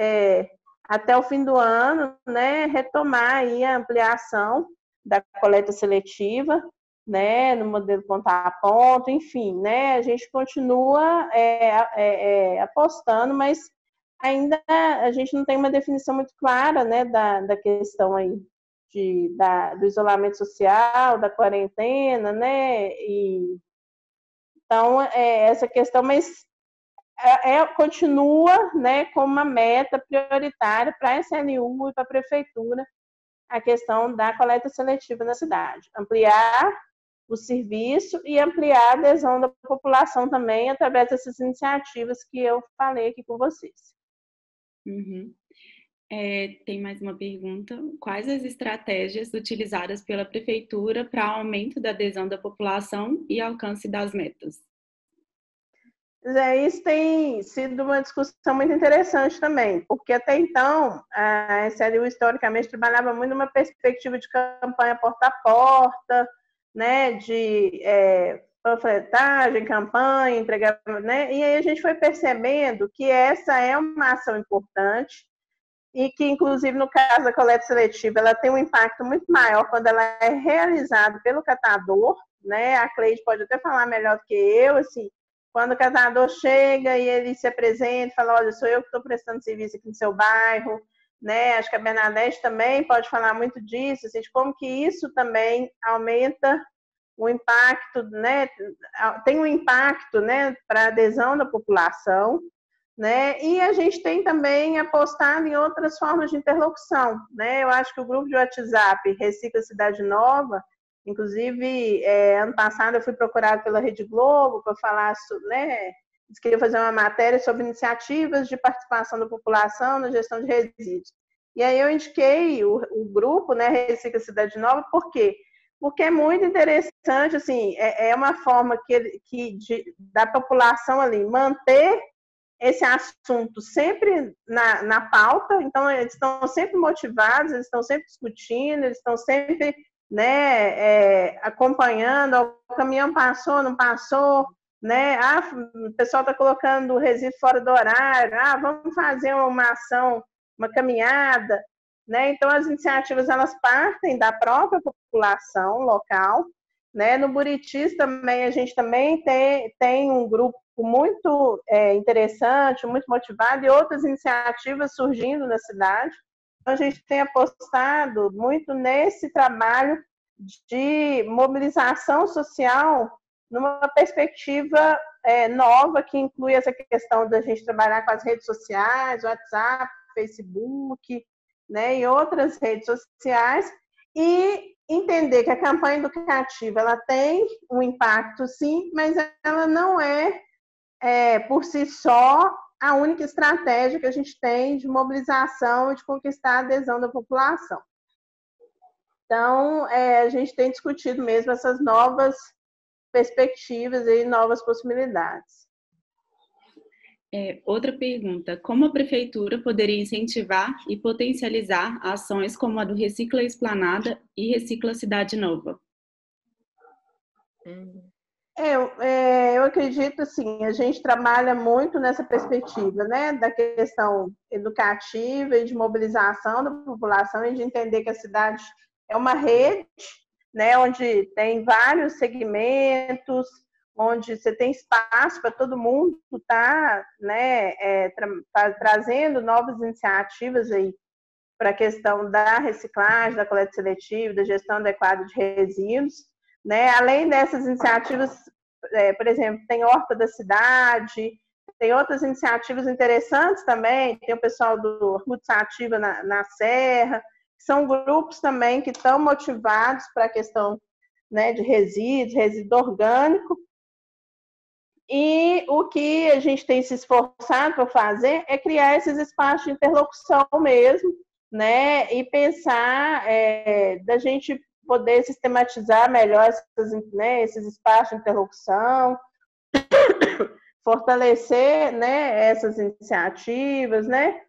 até o fim do ano, né? Retomar aí a ampliação. da coleta seletiva, né, no modelo ponto a ponto, enfim, né, a gente continua apostando, mas ainda a gente não tem uma definição muito clara, né, da questão aí do isolamento social, da quarentena, né, então essa questão, mas continua, né, como uma meta prioritária para a SLU e para a prefeitura a questão da coleta seletiva na cidade, ampliar o serviço e ampliar a adesão da população também através dessas iniciativas que eu falei aqui com vocês. Uhum. Tem mais uma pergunta. Quais as estratégias utilizadas pela Prefeitura para aumento da adesão da população e alcance das metas? Isso tem sido uma discussão muito interessante também, porque até então a SLU historicamente trabalhava muito numa perspectiva de campanha porta a porta, né, de panfletagem, campanha, entregar, né, e aí a gente foi percebendo que essa é uma ação importante e que, inclusive, no caso da coleta seletiva, ela tem um impacto muito maior quando ela é realizada pelo catador, né, a Cleide pode até falar melhor do que eu, assim, quando o catador chega e ele se apresenta e fala, olha, sou eu que estou prestando serviço aqui no seu bairro, né? Acho que a Bernadette também pode falar muito disso, assim, de como que isso também aumenta o impacto, né? Tem um impacto, né, para a adesão da população, né? E a gente tem também apostado em outras formas de interlocução, né? Eu acho que o grupo de WhatsApp Recicla Cidade Nova, inclusive, ano passado eu fui procurada pela Rede Globo para falar, né, eles queriam fazer uma matéria sobre iniciativas de participação da população na gestão de resíduos. E aí eu indiquei o grupo, né, Recicla Cidade Nova, por quê? Porque é muito interessante, assim, é uma forma da população ali manter esse assunto sempre na pauta, então eles estão sempre motivados, eles estão sempre discutindo, eles estão sempre, né, acompanhando, o caminhão passou, não passou, né, o pessoal está colocando o resíduo fora do horário, vamos fazer uma ação, uma caminhada, né, então as iniciativas elas partem da própria população local, né, no Buritis também, a gente também tem um grupo muito interessante, muito motivado, e outras iniciativas surgindo na cidade. Então, a gente tem apostado muito nesse trabalho de mobilização social numa perspectiva nova, que inclui essa questão da gente trabalhar com as redes sociais, WhatsApp, Facebook, né, e outras redes sociais, e entender que a campanha educativa ela tem um impacto, sim, mas ela não por si só, a única estratégia que a gente tem de mobilização e de conquistar a adesão da população. Então, a gente tem discutido mesmo essas novas perspectivas e novas possibilidades. Outra pergunta, como a Prefeitura poderia incentivar e potencializar ações como a do Recicla Esplanada e Recicla Cidade Nova? Eu acredito, assim, a gente trabalha muito nessa perspectiva, né, da questão educativa e de mobilização da população e de entender que a cidade é uma rede, né, onde tem vários segmentos, onde você tem espaço para todo mundo estar, né, trazendo novas iniciativas aí para a questão da reciclagem, da coleta seletiva, da gestão adequada de resíduos, né? Além dessas iniciativas, por exemplo, tem Horta da Cidade, tem outras iniciativas interessantes também, tem o pessoal do Orkut Ativa na Serra, são grupos também que estão motivados para a questão, né, de resíduo orgânico. E o que a gente tem se esforçado para fazer é criar esses espaços de interlocução mesmo, né, e pensar da gente poder sistematizar melhor esses espaços de interlocução, fortalecer, né, essas iniciativas, né,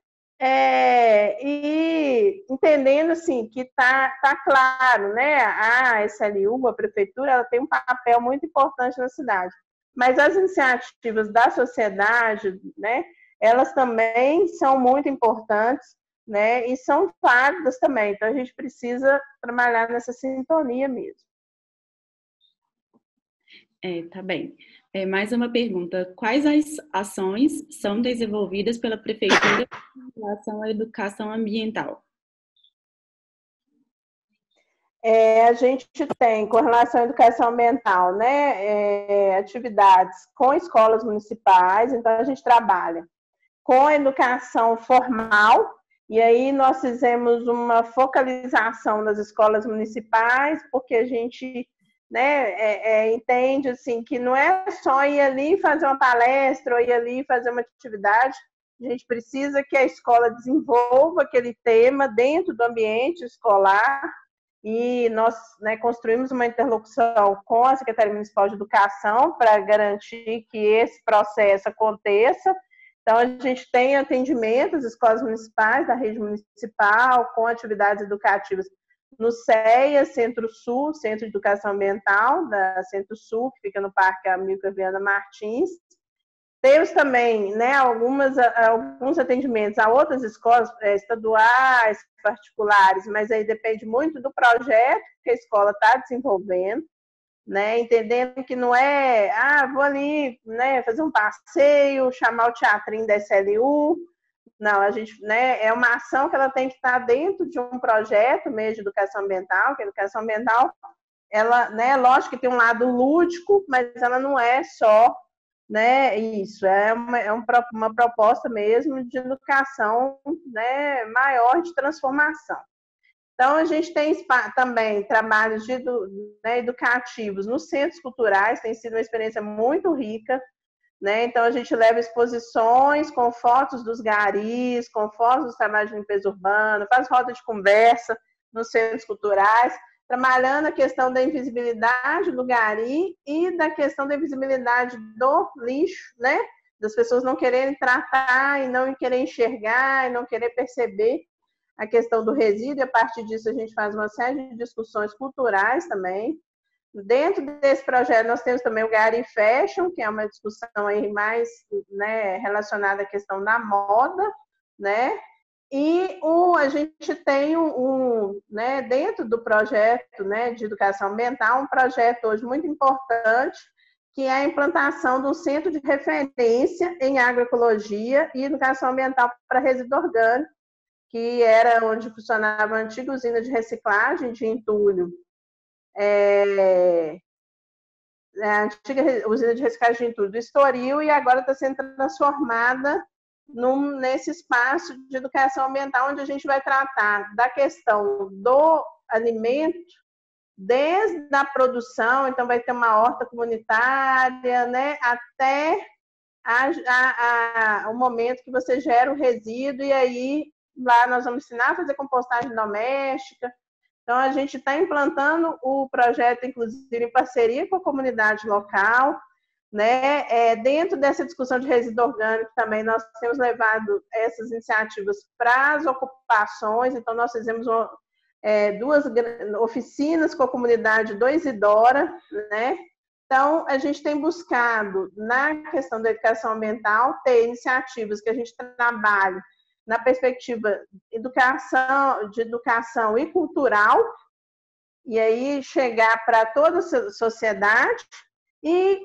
e entendendo assim que tá claro, né, a SLU, a prefeitura, ela tem um papel muito importante na cidade, mas as iniciativas da sociedade, né, elas também são muito importantes, né? E são válidas também. Então, a gente precisa trabalhar nessa sintonia mesmo. Tá bem. Mais uma pergunta. Quais as ações são desenvolvidas pela Prefeitura em relação à educação ambiental? A gente tem, com relação à educação ambiental, né, atividades com escolas municipais, então a gente trabalha com a educação formal, e aí nós fizemos uma focalização nas escolas municipais, porque a gente, né, entende assim, que não é só ir ali fazer uma palestra ou ir ali fazer uma atividade, a gente precisa que a escola desenvolva aquele tema dentro do ambiente escolar, e nós, né, construímos uma interlocução com a Secretaria Municipal de Educação para garantir que esse processo aconteça. Então, a gente tem atendimento às escolas municipais da rede municipal, com atividades educativas no CEA, Centro-Sul, Centro de Educação Ambiental, da Centro-Sul, que fica no Parque Amílcar Viana Martins. Temos também, né, alguns atendimentos a outras escolas estaduais, particulares, mas aí depende muito do projeto que a escola está desenvolvendo, né, entendendo que não é, vou ali, né, fazer um passeio, chamar o teatrinho da SLU. Não, a gente, né, é uma ação que ela tem que estar dentro de um projeto mesmo de educação ambiental, que a educação ambiental, ela, né, lógico que tem um lado lúdico, mas ela não é só, né, isso, uma proposta mesmo de educação, né, maior, de transformação. Então, a gente tem também trabalhos né, educativos nos centros culturais, tem sido uma experiência muito rica, né? Então, a gente leva exposições com fotos dos garis, com fotos dos trabalhos de limpeza urbana, faz roda de conversa nos centros culturais, trabalhando a questão da invisibilidade do gari e da questão da invisibilidade do lixo, né? Das pessoas não quererem tratar e não querer enxergar e não querer perceber a questão do resíduo, e a partir disso a gente faz uma série de discussões culturais também. Dentro desse projeto nós temos também o Gari Fashion, que é uma discussão aí mais, né, relacionada à questão da moda, né? E a gente tem né, dentro do projeto, né, de educação ambiental, um projeto hoje muito importante, que é a implantação de um centro de referência em agroecologia e educação ambiental para resíduo orgânico, que era onde funcionava a antiga usina de reciclagem de entulho. A antiga usina de reciclagem de entulho do Estoril, e agora está sendo transformada nesse espaço de educação ambiental, onde a gente vai tratar da questão do alimento, desde a produção, então vai ter uma horta comunitária, né, até o momento que você gera o resíduo, e aí lá nós vamos ensinar a fazer compostagem doméstica. Então, a gente está implantando o projeto, inclusive, em parceria com a comunidade local, né? Dentro dessa discussão de resíduo orgânico também, nós temos levado essas iniciativas para as ocupações. Então, nós fizemos 2 oficinas com a comunidade do Isidora, né? Então, a gente tem buscado, na questão da educação ambiental, ter iniciativas que a gente trabalhe na perspectiva de educação e cultural, e aí chegar para toda a sociedade, e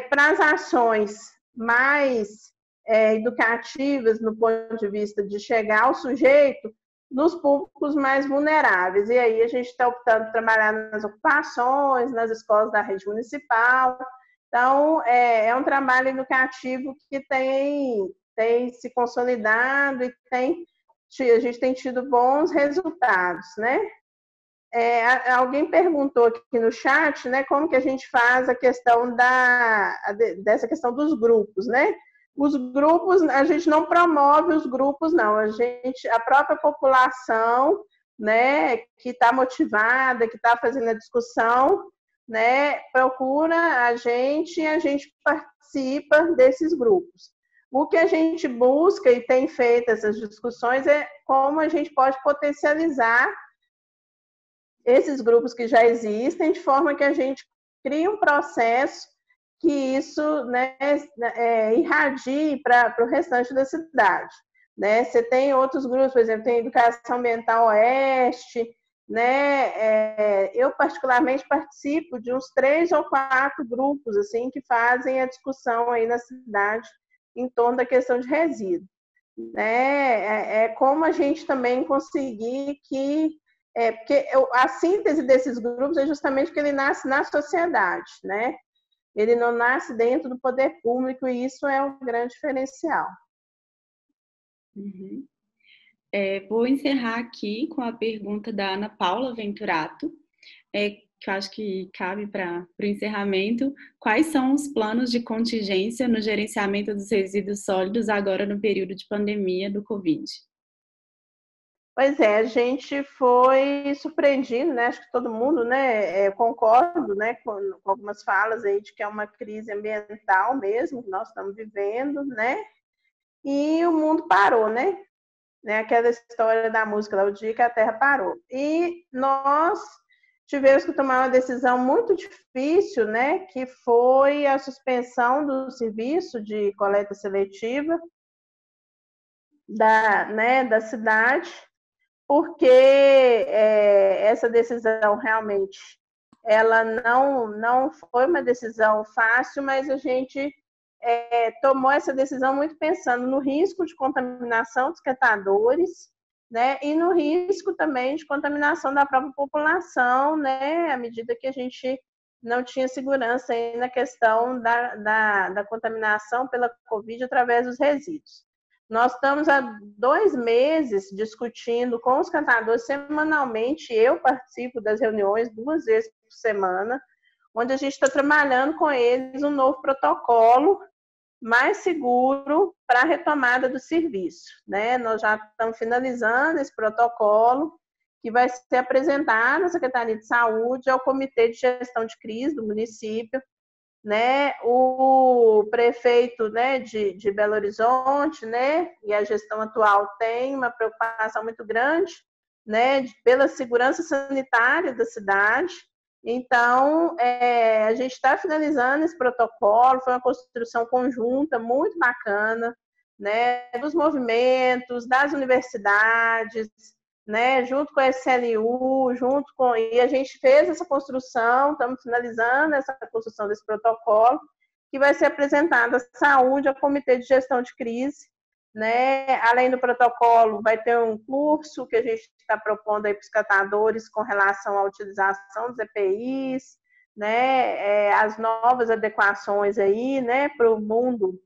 para as ações mais educativas, no ponto de vista de chegar ao sujeito, nos públicos mais vulneráveis. E aí a gente está optando por trabalhar nas ocupações, nas escolas da rede municipal. Então, é um trabalho educativo que tem se consolidado e a gente tem tido bons resultados, né? Alguém perguntou aqui no chat, né, como que a gente faz a questão dessa questão dos grupos, né? Os grupos, a gente não promove os grupos, não. A própria população, né, que está motivada, que está fazendo a discussão, né, procura a gente e a gente participa desses grupos. O que a gente busca e tem feito essas discussões é como a gente pode potencializar esses grupos que já existem, de forma que a gente crie um processo que isso, né, irradie para o restante da cidade. né? Você tem outros grupos, por exemplo, tem Educação Ambiental Oeste, né? Eu particularmente participo de uns 3 ou 4 grupos assim que fazem a discussão aí na cidade em torno da questão de resíduo, né? Como a gente também conseguir que porque a síntese desses grupos é justamente porque ele nasce na sociedade, né? Ele não nasce dentro do poder público e isso é um grande diferencial. Uhum. Vou encerrar aqui com a pergunta da Ana Paula Venturato, que eu acho que cabe para o encerramento. Quais são os planos de contingência no gerenciamento dos resíduos sólidos agora no período de pandemia do Covid? Pois é, a gente foi surpreendido, né? Acho que todo mundo, né? Concordo, né? Com algumas falas aí de que é uma crise ambiental mesmo que nós estamos vivendo, né? E o mundo parou, né? Aquela história da música lá, o dia que a Terra parou. E nós tivemos que tomar uma decisão muito difícil, né? Que foi a suspensão do serviço de coleta seletiva da cidade, porque essa decisão realmente ela não foi uma decisão fácil, mas a gente tomou essa decisão muito pensando no risco de contaminação dos catadores, né, e no risco também de contaminação da própria população, né, à medida que a gente não tinha segurança aí na questão da contaminação pela Covid através dos resíduos. Nós estamos há 2 meses discutindo com os catadores semanalmente. Eu participo das reuniões 2 vezes por semana, onde a gente está trabalhando com eles um novo protocolo mais seguro para a retomada do serviço, né? Nós já estamos finalizando esse protocolo que vai ser apresentado à Secretaria de Saúde, ao Comitê de Gestão de Crise do município, né? O prefeito, né, de Belo Horizonte, né, e a gestão atual tem uma preocupação muito grande, né, pela segurança sanitária da cidade. Então, a gente está finalizando esse protocolo, foi uma construção conjunta muito bacana, né, dos movimentos, das universidades, né, junto com a SLU, e a gente fez essa construção, estamos finalizando essa construção desse protocolo, que vai ser apresentado à saúde, ao Comitê de Gestão de Crise, né? Além do protocolo, vai ter um curso que a gente está propondo aí para os catadores com relação à utilização dos EPIs, né? As novas adequações aí, né, para o mundo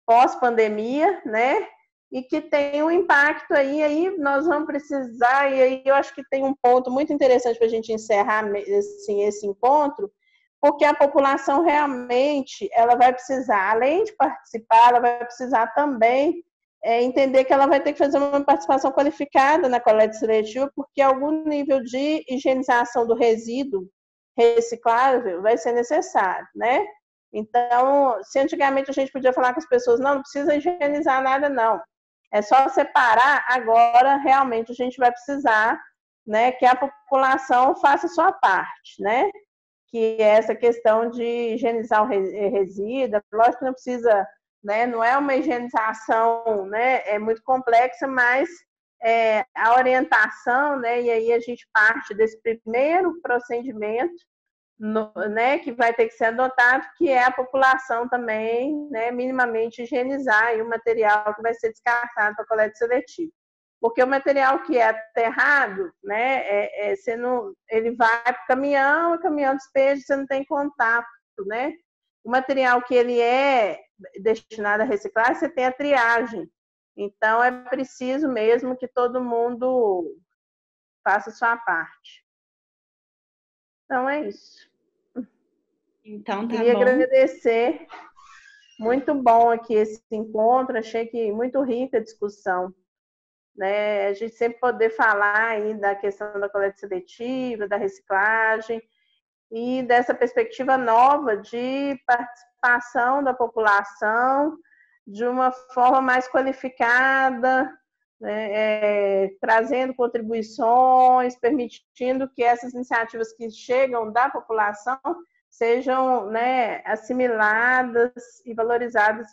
pós-pandemia, né? E que tem um impacto aí nós vamos precisar, e aí eu acho que tem um ponto muito interessante para a gente encerrar assim, esse encontro, porque a população realmente, ela vai precisar, além de participar, ela vai precisar também entender que ela vai ter que fazer uma participação qualificada na coleta seletiva, porque algum nível de higienização do resíduo reciclável vai ser necessário, né? Então, se antigamente a gente podia falar com as pessoas, não precisa higienizar nada, não. É só separar, agora realmente a gente vai precisar, né, que a população faça a sua parte, né? Que é essa questão de higienizar o resíduo, lógico que não precisa, né, não é uma higienização, né, é muito complexa, mas a orientação, né, e aí a gente parte desse primeiro procedimento, né, que vai ter que ser adotado, que é a população também, né, minimamente higienizar o material que vai ser descartado para coleta seletiva. Porque o material que é aterrado, né, ele vai para o caminhão despeja, você não tem contato, né? O material que ele é destinado a reciclar, você tem a triagem. Então, é preciso mesmo que todo mundo faça a sua parte. Então, é isso. Então, tá Queria bom. agradecer. Muito bom aqui esse encontro. Achei que muito rica a discussão. Né? A gente sempre poder falar aí da questão da coleta seletiva, da reciclagem e dessa perspectiva nova de participação da população de uma forma mais qualificada, né? Trazendo contribuições, permitindo que essas iniciativas que chegam da população sejam, né, assimiladas e valorizadas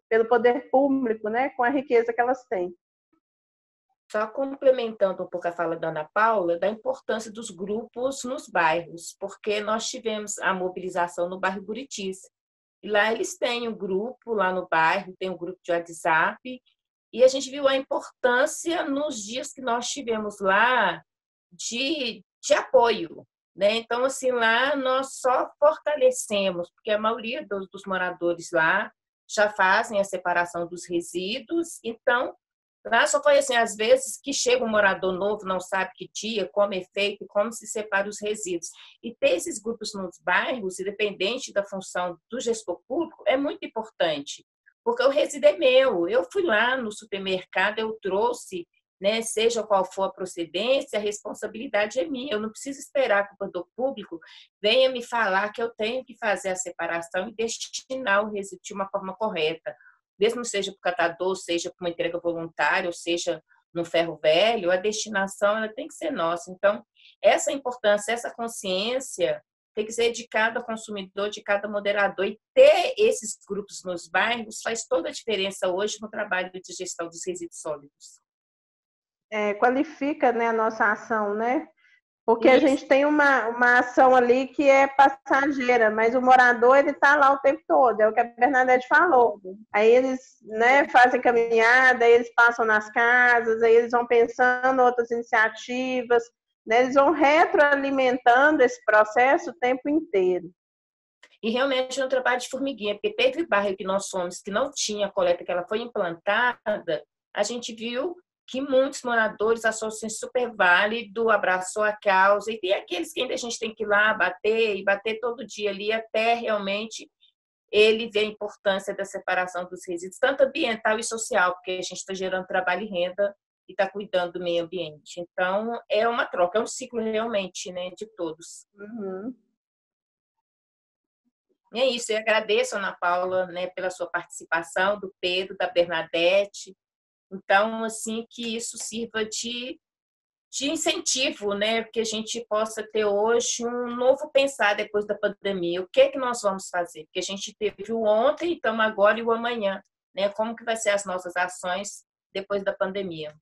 pelo poder público, né, com a riqueza que elas têm. Só complementando um pouco a fala da Ana Paula, da importância dos grupos nos bairros, porque nós tivemos a mobilização no bairro Buritis. E lá eles têm um grupo, lá no bairro, tem um grupo de WhatsApp, e a gente viu a importância nos dias que nós tivemos lá de apoio, né? Então, assim, lá nós só fortalecemos, porque a maioria dos moradores lá já fazem a separação dos resíduos, então lá só foi assim, às vezes, que chega um morador novo, não sabe que dia, como é feito, como se separa os resíduos. E ter esses grupos nos bairros, independente da função do gestor público, é muito importante, porque o resíduo é meu. Eu fui lá no supermercado, eu trouxe, né, seja qual for a procedência, a responsabilidade é minha. Eu não preciso esperar que o gestor público venha me falar que eu tenho que fazer a separação e destinar o resíduo de uma forma correta, mesmo seja para o catador, seja para uma entrega voluntária, ou seja no ferro velho, a destinação ela tem que ser nossa. Então, essa importância, essa consciência tem que ser de cada consumidor, de cada moderador, e ter esses grupos nos bairros faz toda a diferença hoje no trabalho de gestão dos resíduos sólidos. Qualifica, né, a nossa ação, né? Porque a gente tem uma ação ali que é passageira, mas o morador ele está lá o tempo todo, é o que a Bernadette falou. Aí eles, né, fazem caminhada, aí eles passam nas casas, aí eles vão pensando em outras iniciativas, né, eles vão retroalimentando esse processo o tempo inteiro. E realmente é um trabalho de formiguinha, porque teve bairro que nós fomos que não tinha coleta, que ela foi implantada, a gente viu que muitos moradores associam super válido, abraçou a causa, e tem aqueles que ainda a gente tem que ir lá bater, e bater todo dia ali, até realmente ele ver a importância da separação dos resíduos, tanto ambiental e social, porque a gente está gerando trabalho e renda e está cuidando do meio ambiente. Então, é uma troca, é um ciclo realmente, né, de todos. Uhum. E é isso, eu agradeço, Ana Paula, né, pela sua participação, do Pedro, da Bernadette. Então, assim, que isso sirva de incentivo, né? Que a gente possa ter hoje um novo pensar depois da pandemia. O que é que nós vamos fazer? Porque a gente teve o ontem, então agora e o amanhã, né? Como que vai ser as nossas ações depois da pandemia?